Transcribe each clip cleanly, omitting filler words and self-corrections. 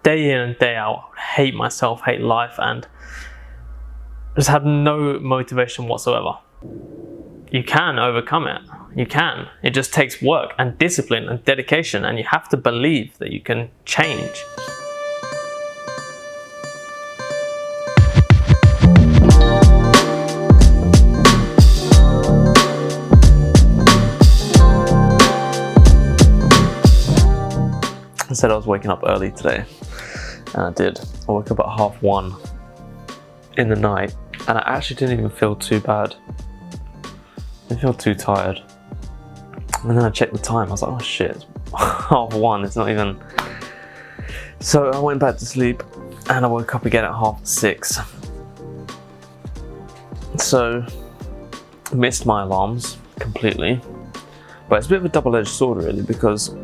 day in and day out, I would hate myself, hate life, and just had no motivation whatsoever. You can overcome it. You can. It just takes work and discipline and dedication, and you have to believe that you can change. I said I was waking up early today, and I did. I woke up at 1:30 in the night, and I actually didn't even feel too bad. I didn't feel too tired. And then I checked the time, I was like, oh shit, it's 1:30, it's not even... So I went back to sleep, and I woke up again at 6:30. So, I missed my alarms completely. But it's a bit of a double-edged sword really, because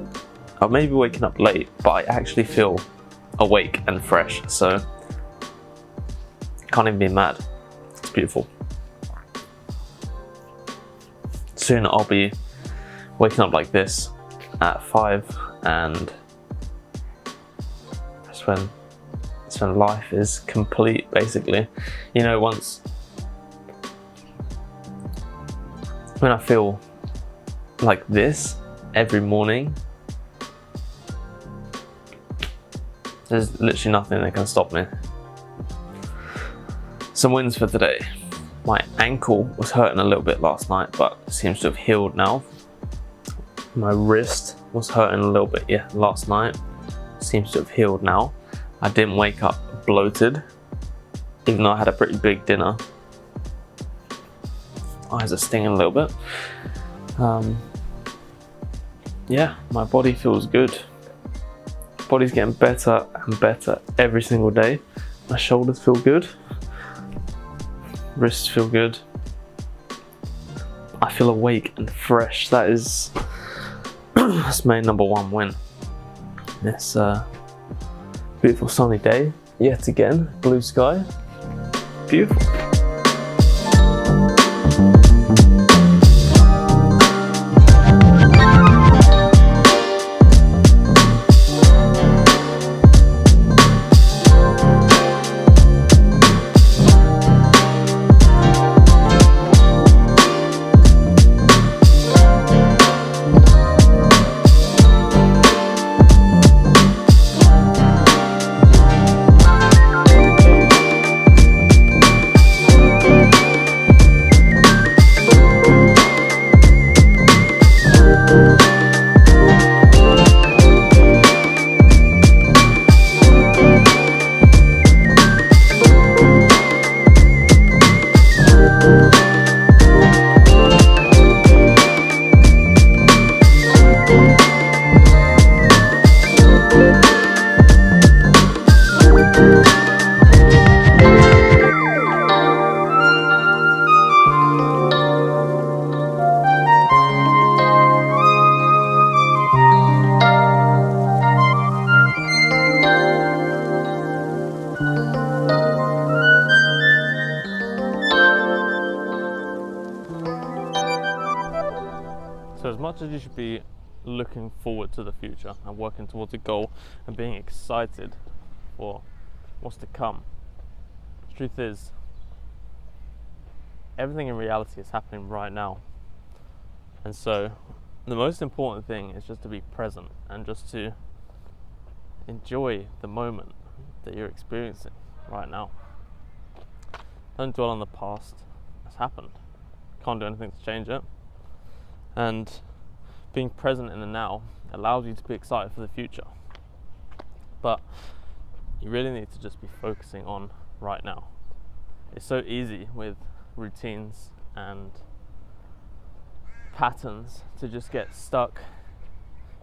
I may be waking up late, but I actually feel awake and fresh, so can't even be mad. It's beautiful. Soon I'll be waking up like this at 5, and that's when life is complete, basically. You know, when I feel like this every morning, there's literally nothing that can stop me. Some wins for today. My ankle was hurting a little bit last night, but seems to have healed now. My wrist was hurting a little bit, last night. Seems to have healed now. I didn't wake up bloated, even though I had a pretty big dinner. Eyes are stinging a little bit. My body feels good. Body's getting better and better every single day. My shoulders feel good. Wrists feel good. I feel awake and fresh. That's my number one win. This beautiful sunny day, yet again, blue sky, beautiful. So as much as you should be looking forward to the future and working towards a goal and being excited for what's to come, the truth is, everything in reality is happening right now. And so the most important thing is just to be present and just to enjoy the moment that you're experiencing right now. Don't dwell on the past. It's happened. Can't do anything to change it. And being present in the now allows you to be excited for the future. But you really need to just be focusing on right now. It's so easy with routines and patterns to just get stuck,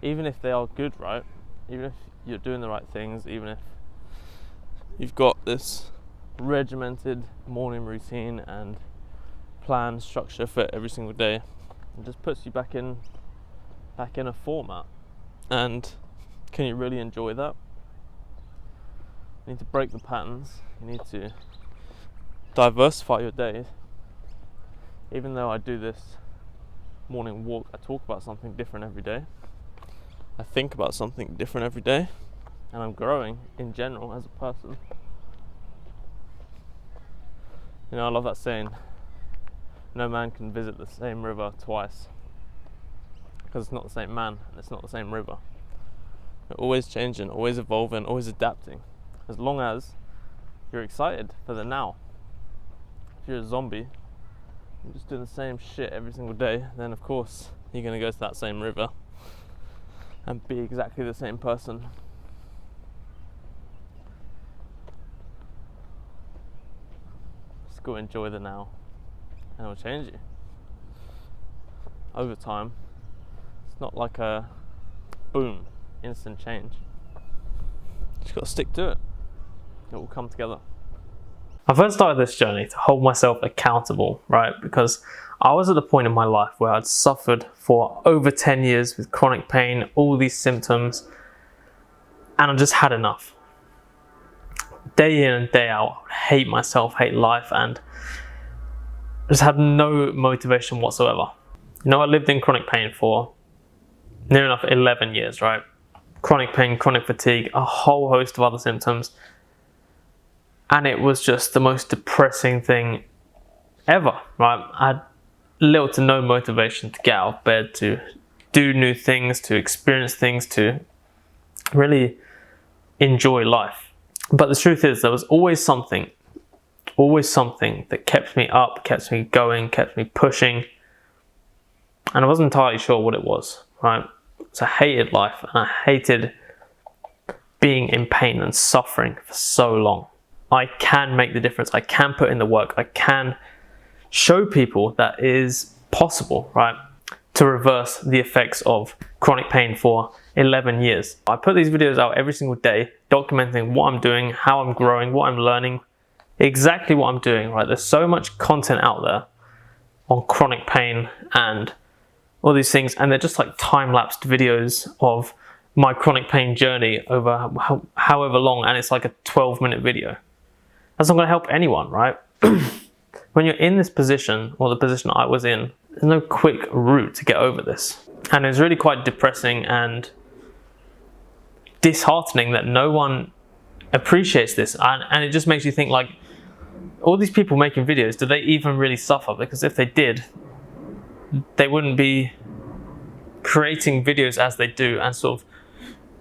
even if they are good, right? Even if you're doing the right things, even if you've got this regimented morning routine and plan, structure for every single day, it just puts you back in a format. And can you really enjoy that? You need to break the patterns. You need to diversify your days. Even though I do this morning walk, I talk about something different every day. I think about something different every day. and I'm growing in general as a person. You know, I love that saying, no man can visit the same river twice, because it's not the same man and it's not the same river. You're always changing, always evolving, always adapting, as long as you're excited for the now. If you're a zombie, you're just doing the same shit every single day, then of course you're going to go to that same river and be exactly the same person. Just go enjoy the now, and it'll change you over time. It's not like a boom, instant change. You just got to stick to it. It will come together. I first started this journey to hold myself accountable, right? Because I was at the point in my life where I'd suffered for over 10 years with chronic pain, all these symptoms, and I just had enough. Day in and day out, I would hate myself, hate life, and just had no motivation whatsoever. You know, I lived in chronic pain for near enough 11 years, right? Chronic pain, chronic fatigue, a whole host of other symptoms. And it was just the most depressing thing ever, right? I had little to no motivation to get out of bed, to do new things, to experience things, to really enjoy life. But the truth is, there was always something that kept me up, kept me going, kept me pushing. And I wasn't entirely sure what it was, right? So I hated life, and I hated being in pain and suffering for so long. I can make the difference. I can put in the work. I can show people that it is possible, right, to reverse the effects of chronic pain for 11 years. I put these videos out every single day, documenting what I'm doing, how I'm growing, what I'm learning, exactly what I'm doing, right? There's so much content out there on chronic pain and all these things, and they're just like time-lapsed videos of my chronic pain journey over however long, and it's like a 12-minute video. That's not going to help anyone, right? When you're in this position, or the position I was in, there's no quick route to get over this. And it's really quite depressing and disheartening that no one appreciates this. And it just makes you think, like, all these people making videos, do they even really suffer? Because if they did, they wouldn't be creating videos as they do and sort of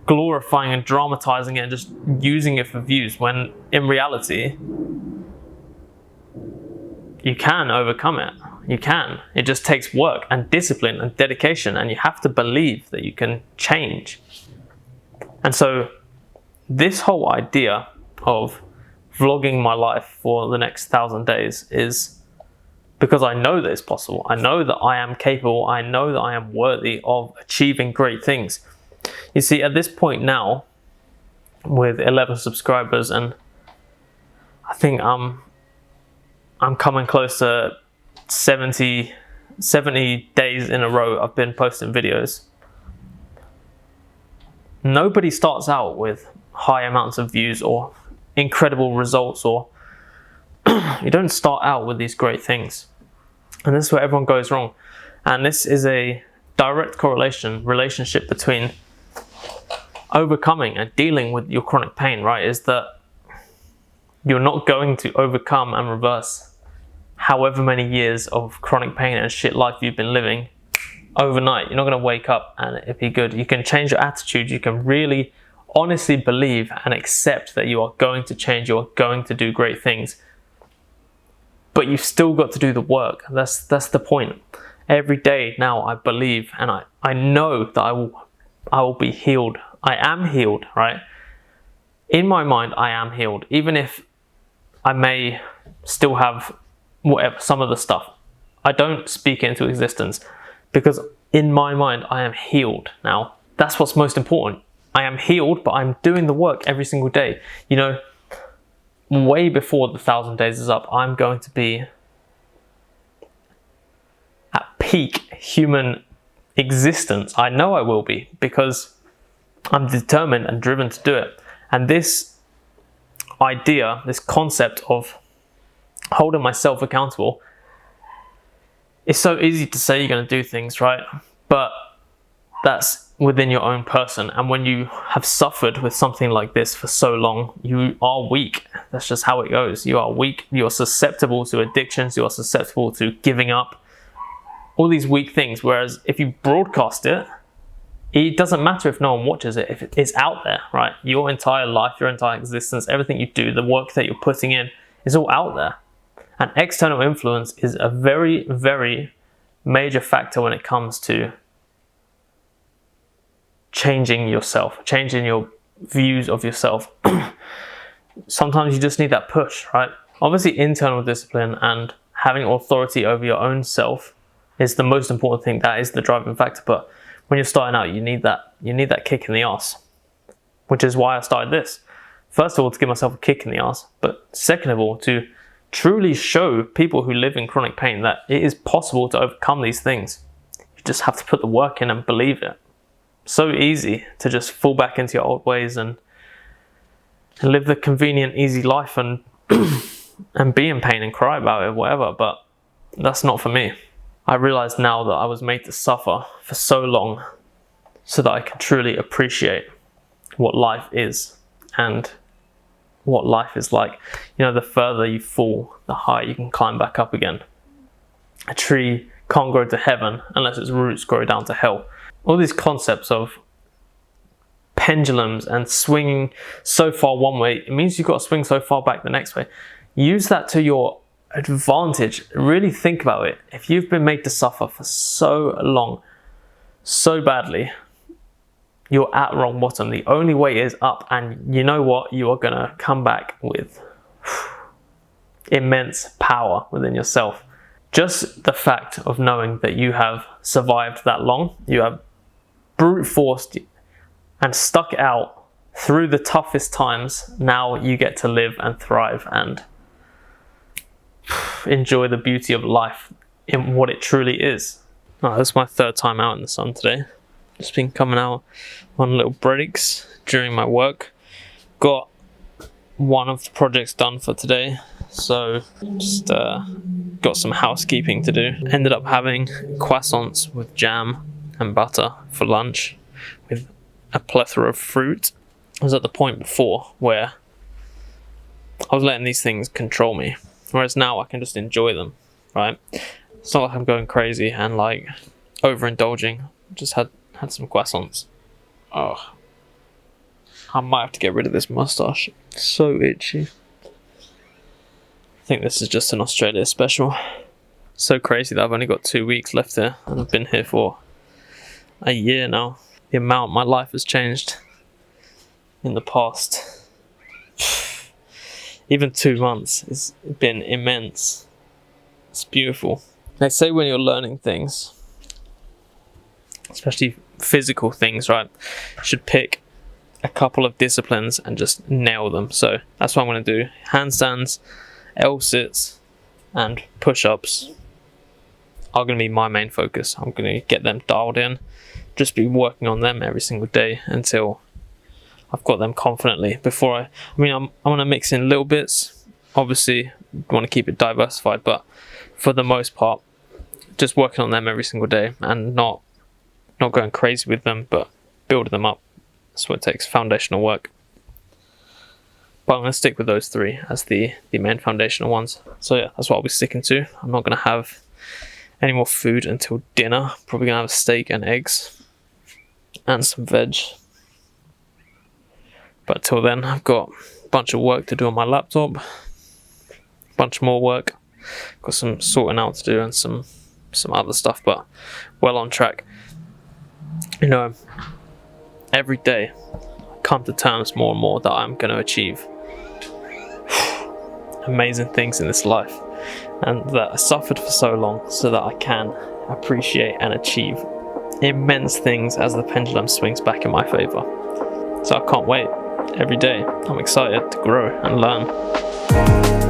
glorifying and dramatizing it and just using it for views, when in reality you can overcome it. You can. It just takes work and discipline and dedication, and you have to believe that you can change. And so this whole idea of vlogging my life for the next 1,000 days is because I know that it's possible. I know that I am capable. I know that I am worthy of achieving great things. You see, at this point now, with 11 subscribers, and I think I'm coming close to 70 days in a row I've been posting videos. Nobody starts out with high amounts of views or incredible results, or you don't start out with these great things. And this is where everyone goes wrong. And this is a direct relationship between overcoming and dealing with your chronic pain, right? Is that you're not going to overcome and reverse however many years of chronic pain and shit life you've been living overnight. You're not going to wake up and it be good. You can change your attitude. You can really honestly believe and accept that you are going to change. You are going to do great things. But you've still got to do the work. That's the point. Every day now I believe, and I know that I will be healed. I am healed, right? In my mind, I am healed. Even if I may still have whatever, some of the stuff, I don't speak it into existence, because in my mind, I am healed now. That's what's most important. I am healed, but I'm doing the work every single day. You know, way before the 1,000 days is up, I'm going to be at peak human existence. I know I will be, because I'm determined and driven to do it. And this idea, this concept of holding myself accountable, it's so easy to say you're going to do things, right? But that's within your own person. And when you have suffered with something like this for so long, you are weak. That's just how it goes. You are weak. You're susceptible to addictions. You are susceptible to giving up. All these weak things. Whereas if you broadcast it, it doesn't matter if no one watches it. If it's out there, right? Your entire life, your entire existence, everything you do, the work that you're putting in is all out there. And external influence is a very, very major factor when it comes to changing yourself, changing your views of yourself. Sometimes you just need that push, right? Obviously, internal discipline and having authority over your own self is the most important thing. That is the driving factor. But when you're starting out, you need that kick in the ass, which is why I started this. First of all, to give myself a kick in the ass, but second of all, to truly show people who live in chronic pain that it is possible to overcome these things. You just have to put the work in and believe it. So easy to just fall back into your old ways and live the convenient, easy life and and be in pain and cry about it, whatever. But that's not for me. I realize now that I was made to suffer for so long so that I can truly appreciate what life is and what life is like. You know, the further you fall, the higher you can climb back up again. A tree can't grow to heaven unless its roots grow down to hell. All these concepts of pendulums and swinging so far one way, it means you've got to swing so far back the next way. Use that to your advantage. Really think about it. If you've been made to suffer for so long, so badly, you're at rock bottom. The only way is up, and you know what? You are going to come back with immense power within yourself. Just the fact of knowing that you have survived that long, you have brute forced and stuck out through the toughest times. Now you get to live and thrive and enjoy the beauty of life in what it truly is. Oh, this is my third time out in the sun today. Just been coming out on little breaks during my work. Got one of the projects done for today, so just got some housekeeping to do. Ended up having croissants with jam and butter for lunch with a plethora of fruit. I was at the point before where I was letting these things control me, whereas now I can just enjoy them, right? It's not like I'm going crazy and like overindulging. Just had some croissants. Oh, I might have to get rid of this mustache. It's so itchy. I think this is just an Australia special. So crazy that I've only got 2 weeks left here and I've been here for a year now. The amount my life has changed in the past even 2 months has been immense. It's beautiful. They say when you're learning things, especially physical things, right, you should pick a couple of disciplines and just nail them. So that's what I'm going to do. Handstands, L-sits and push-ups are going to be my main focus. I'm going to get them dialed in, just be working on them every single day until I've got them confidently. Before I mean, I'm going to mix in little bits. Obviously, want to keep it diversified, but for the most part, just working on them every single day and not going crazy with them, but building them up. That's what it takes, foundational work. But I'm going to stick with those three as the main foundational ones. So yeah, that's what I'll be sticking to. I'm not going to have any more food until dinner. Probably going to have a steak and eggs and some veg. But till then, I've got a bunch of work to do on my laptop. A bunch more work. Got some sorting out to do and some other stuff, but well on track. You know, every day I come to terms more and more that I'm going to achieve amazing things in this life, and that I suffered for so long so that I can appreciate and achieve immense things as the pendulum swings back in my favor. So I can't wait. Every day I'm excited to grow and learn.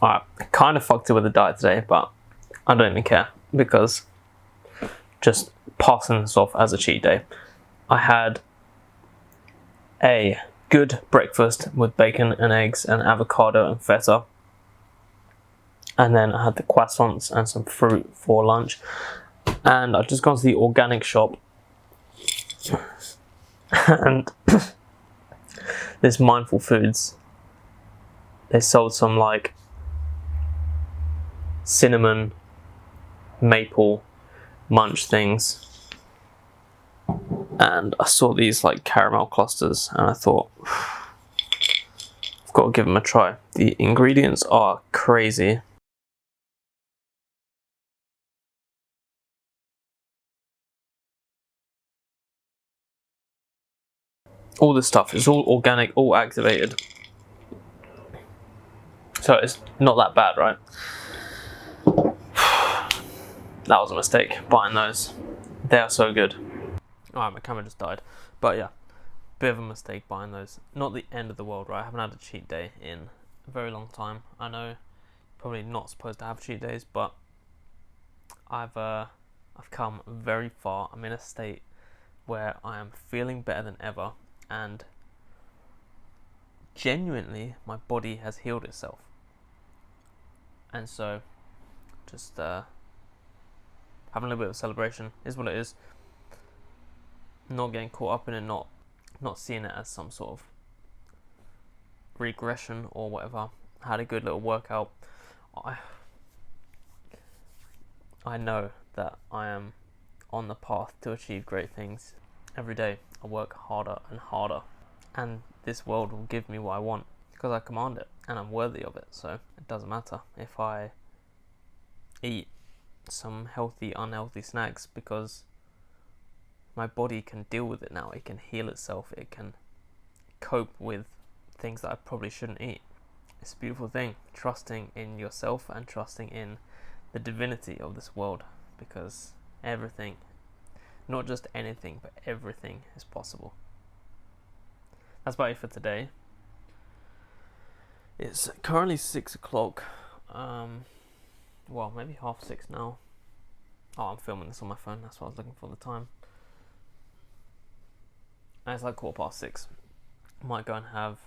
Alright, I kind of fucked it with the diet today, but I don't even care because just passing this off as a cheat day. I had a good breakfast with bacon and eggs and avocado and feta. And then I had the croissants and some fruit for lunch. And I've just gone to the organic shop. And this Mindful Foods, they sold some like cinnamon, maple munch things. And I saw these like caramel clusters and I thought, I've got to give them a try. The ingredients are crazy. All this stuff is all organic, all activated. So it's not that bad, right? That was a mistake, buying those. They are so good. Alright, my camera just died. But yeah, bit of a mistake buying those. Not the end of the world, right? I haven't had a cheat day in a very long time. I know probably not supposed to have cheat days, but I've come very far. I'm in a state where I am feeling better than ever, and genuinely my body has healed itself. And so just having a little bit of a celebration is what it is. Not getting caught up in it, not seeing it as some sort of regression or whatever. Had a good little workout. I know that I am on the path to achieve great things. Every day I work harder and harder, and this world will give me what I want because I command it and I'm worthy of it. So it doesn't matter if I eat some healthy, unhealthy snacks, because my body can deal with it now. It can heal itself. It can cope with things that I probably shouldn't eat. It's a beautiful thing, trusting in yourself and trusting in the divinity of this world, because everything, not just anything, but everything is possible. That's about it for today. It's currently 6 o'clock. Well, maybe 6:30 now. Oh, I'm filming this on my phone. That's why I was looking for the time. And it's like 6:15. Might go and have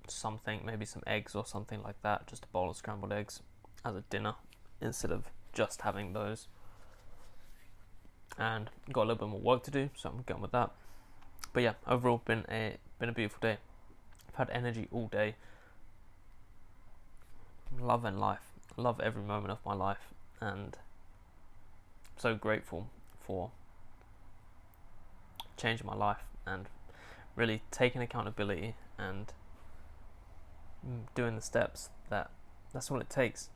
something, maybe some eggs or something like that. Just a bowl of scrambled eggs as a dinner instead of just having those. And got a little bit more work to do, so I'm going with that. But yeah, overall been a beautiful day. I've had energy all day. Loving life. Love every moment of my life, and I'm so grateful for changing my life and really taking accountability and doing the steps. That's all it takes.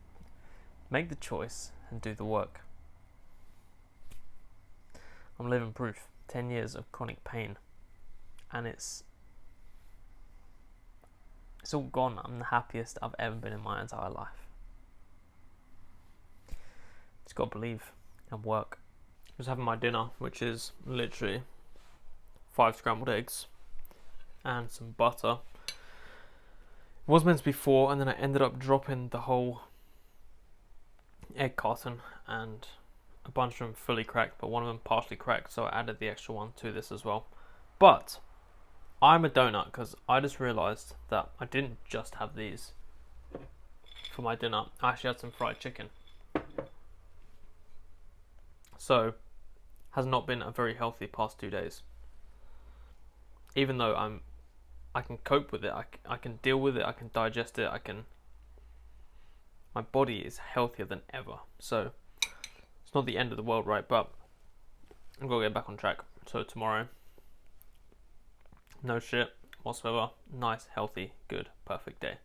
Make the choice and do the work. I'm living proof. 10 years of chronic pain, and it's all gone. I'm the happiest I've ever been in my entire life. Just gotta believe and work. I was having my dinner, which is literally 5 scrambled eggs and some butter. It was meant to be 4, and then I ended up dropping the whole egg carton, and a bunch of them fully cracked, but one of them partially cracked, so I added the extra one to this as well. But I'm a donut, because I just realised that I didn't just have these for my dinner. I actually had some fried chicken. So, has not been a very healthy past 2 days. Even though I can cope with it, I can deal with it, I can digest it, my body is healthier than ever. So, it's not the end of the world, right? But I'm gonna get back on track. So tomorrow, no shit whatsoever. Nice, healthy, good, perfect day.